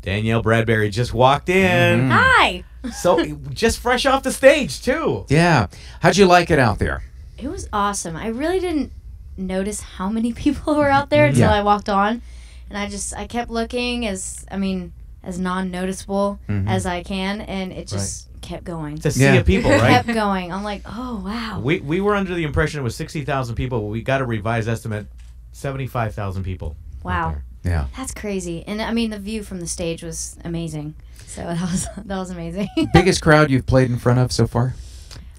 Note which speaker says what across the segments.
Speaker 1: Danielle Bradbery just walked in.
Speaker 2: Hi.
Speaker 1: So just fresh off the stage too.
Speaker 3: Yeah. How'd you like it out there?
Speaker 2: It was awesome. I really didn't notice how many people were out there until I walked on, and I kept looking as non-noticeable as I can, and it just kept going.
Speaker 1: It's a sea of people, right?
Speaker 2: Kept going. I'm like, oh wow.
Speaker 1: We were under the impression it was 60,000 people, but we got a revised estimate, 75,000 people.
Speaker 2: Wow.
Speaker 3: Yeah.
Speaker 2: That's crazy. And I mean, the view from the stage was amazing. So that was amazing.
Speaker 3: Biggest crowd you've played in front of so far?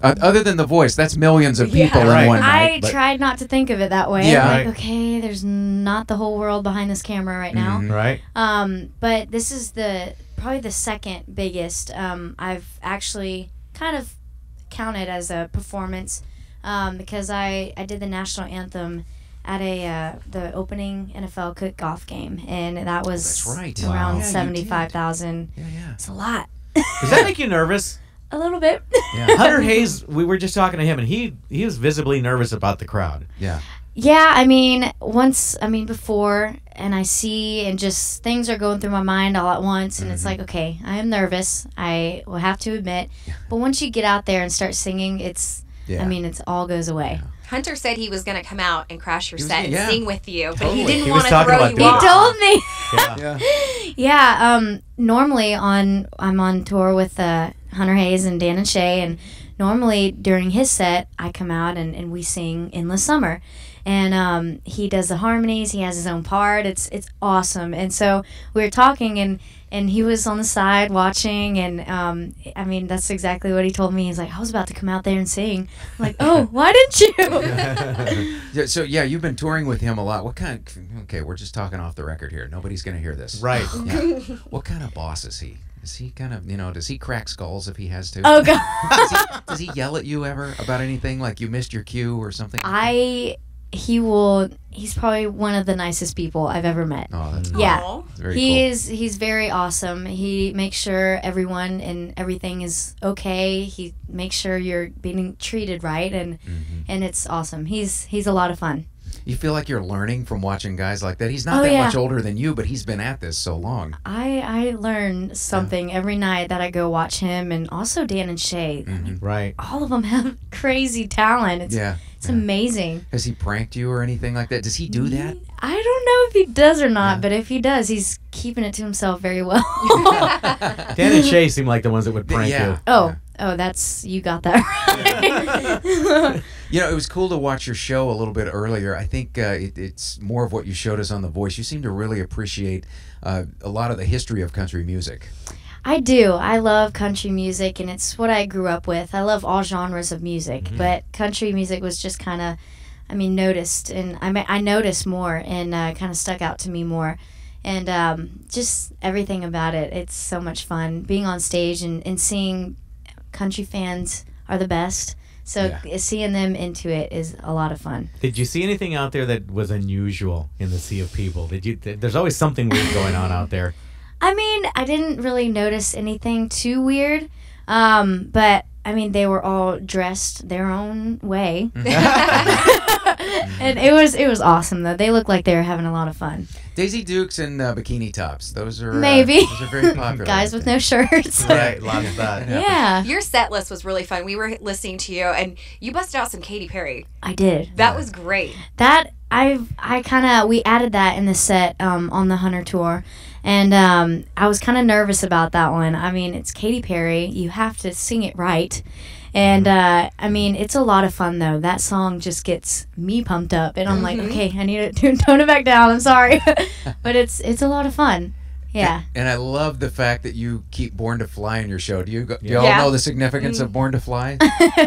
Speaker 3: Other than The Voice, that's millions of people in one night.
Speaker 2: I tried not to think of it that way.
Speaker 3: Yeah.
Speaker 2: Like, okay, there's not the whole world behind this camera right now.
Speaker 1: Right.
Speaker 2: But this is probably the second biggest. I've actually kind of counted as a performance because I did the national anthem at the opening NFL kickoff game, and that was around 75,000.
Speaker 3: Yeah.
Speaker 2: It's a lot.
Speaker 1: Does that make you nervous?
Speaker 2: A little bit.
Speaker 3: Yeah.
Speaker 1: Hunter Hayes, we were just talking to him, and he was visibly nervous about the crowd.
Speaker 3: Yeah.
Speaker 2: Yeah, I mean, before, and I see, and just things are going through my mind all at once, and it's like, okay, I am nervous. I will have to admit, but once you get out there and start singing, it's all goes away.
Speaker 3: Yeah.
Speaker 4: Hunter said he was going to come out and crash your set and sing with you, but he didn't
Speaker 1: He
Speaker 4: want
Speaker 1: was
Speaker 4: to
Speaker 1: talking
Speaker 4: throw
Speaker 1: about
Speaker 4: you
Speaker 1: doing
Speaker 4: off.
Speaker 2: He told me.
Speaker 1: Yeah.
Speaker 2: Normally I'm on tour with Hunter Hayes and Dan and Shay, and normally during his set I come out and we sing Endless Summer, and he does the harmonies, he has his own part, it's awesome. And so we were talking, and he was on the side watching, and that's exactly what he told me. He's like, I was about to come out there and sing. I'm like, oh, why didn't you?
Speaker 3: So you've been touring with him a lot. What kind? Okay, we're just talking off the record here. Nobody's going to hear this.
Speaker 1: Right.
Speaker 3: Yeah. What kind of boss is he? Is he kind of, does he crack skulls if he has to?
Speaker 2: Oh God.
Speaker 3: Does he yell at you ever about anything, like you missed your cue or something?
Speaker 2: He's probably one of the nicest people I've ever met.
Speaker 3: Oh, that's
Speaker 2: yeah.
Speaker 3: very cool.
Speaker 2: He's very awesome. He makes sure everyone and everything is okay. He makes sure you're being treated right, and it's awesome. He's a lot of fun.
Speaker 3: You feel like you're learning from watching guys like that. He's not that much older than you, but he's been at this so long.
Speaker 2: I learn something every night that I go watch him, and also Dan and Shay.
Speaker 1: Right.
Speaker 2: All of them have crazy talent. It's amazing.
Speaker 3: Has he pranked you or anything like that? Does he do that?
Speaker 2: I don't know if he does or not, but if he does, he's keeping it to himself very well.
Speaker 1: Dan and Shay seem like the ones that would prank you.
Speaker 2: Oh, you got that right.
Speaker 3: It was cool to watch your show a little bit earlier. I think it's more of what you showed us on The Voice. You seem to really appreciate a lot of the history of country music.
Speaker 2: I do. I love country music, and it's what I grew up with. I love all genres of music, but country music was just kind of, noticed, and I noticed more, and kind of stuck out to me more. And just everything about it. It's so much fun. Being on stage and seeing country fans are the best. So seeing them into it is a lot of fun.
Speaker 1: Did you see anything out there that was unusual in the sea of people? There's always something weird going on out there.
Speaker 2: I didn't really notice anything too weird, but they were all dressed their own way. And it was awesome, though. They looked like they were having a lot of fun.
Speaker 3: Daisy Dukes and bikini tops. Those are
Speaker 2: maybe
Speaker 3: those are very popular.
Speaker 2: Guys with no shirts.
Speaker 1: Right, lots of that.
Speaker 2: Yeah.
Speaker 4: Your set list was really fun. We were listening to you, and you busted out some Katy Perry.
Speaker 2: I did.
Speaker 4: That was great.
Speaker 2: That we added that in the set on the Hunter tour. And I was kind of nervous about that one. It's Katy Perry. You have to sing it right. And, it's a lot of fun, though. That song just gets me pumped up. And I'm like, okay, I need to tone it back down. I'm sorry. But it's a lot of fun. Yeah.
Speaker 3: And I love the fact that you keep Born to Fly in your show. Do you all know the significance of Born to Fly?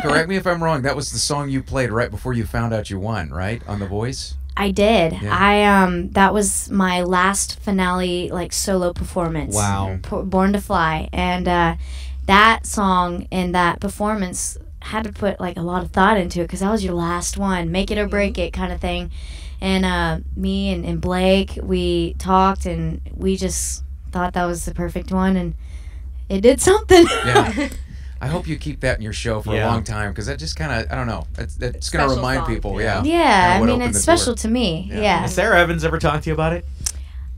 Speaker 3: Correct me if I'm wrong. That was the song you played right before you found out you won, right? On The Voice?
Speaker 2: I did.
Speaker 3: Yeah.
Speaker 2: That was my last finale solo performance.
Speaker 1: Wow.
Speaker 2: Born to Fly, and that song and that performance had to put a lot of thought into it because that was your last one, make it or break it kind of thing. And me and Blake, we talked and we just thought that was the perfect one, and it did something.
Speaker 3: Yeah. I hope you keep that in your show for a long time because that just kind of, I don't know, it's going to remind people. Yeah.
Speaker 2: Yeah, it's special to me. Yeah.
Speaker 1: Has Sarah Evans ever talked to you about it?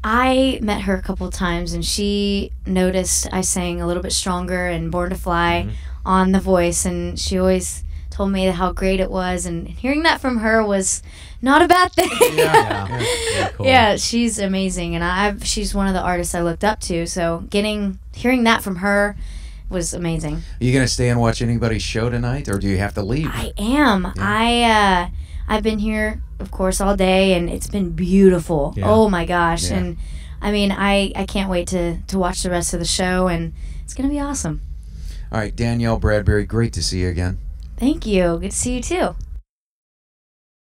Speaker 2: I met her a couple of times, and she noticed I sang a little bit stronger and Born to Fly on The Voice, and she always told me how great it was, and hearing that from her was not a bad thing.
Speaker 1: Cool.
Speaker 2: Yeah, she's amazing, and she's one of the artists I looked up to, so hearing that from her was amazing.
Speaker 3: Are you going to stay and watch anybody's show tonight, or do you have to leave?
Speaker 2: I am. Yeah. I've been here, of course, all day, and it's been beautiful.
Speaker 1: Yeah.
Speaker 2: Oh my gosh.
Speaker 3: Yeah.
Speaker 2: And I mean, I can't wait to watch the rest of the show, and it's going to be awesome.
Speaker 3: All right, Danielle Bradbery, great to see you again.
Speaker 2: Thank you. Good to see you too.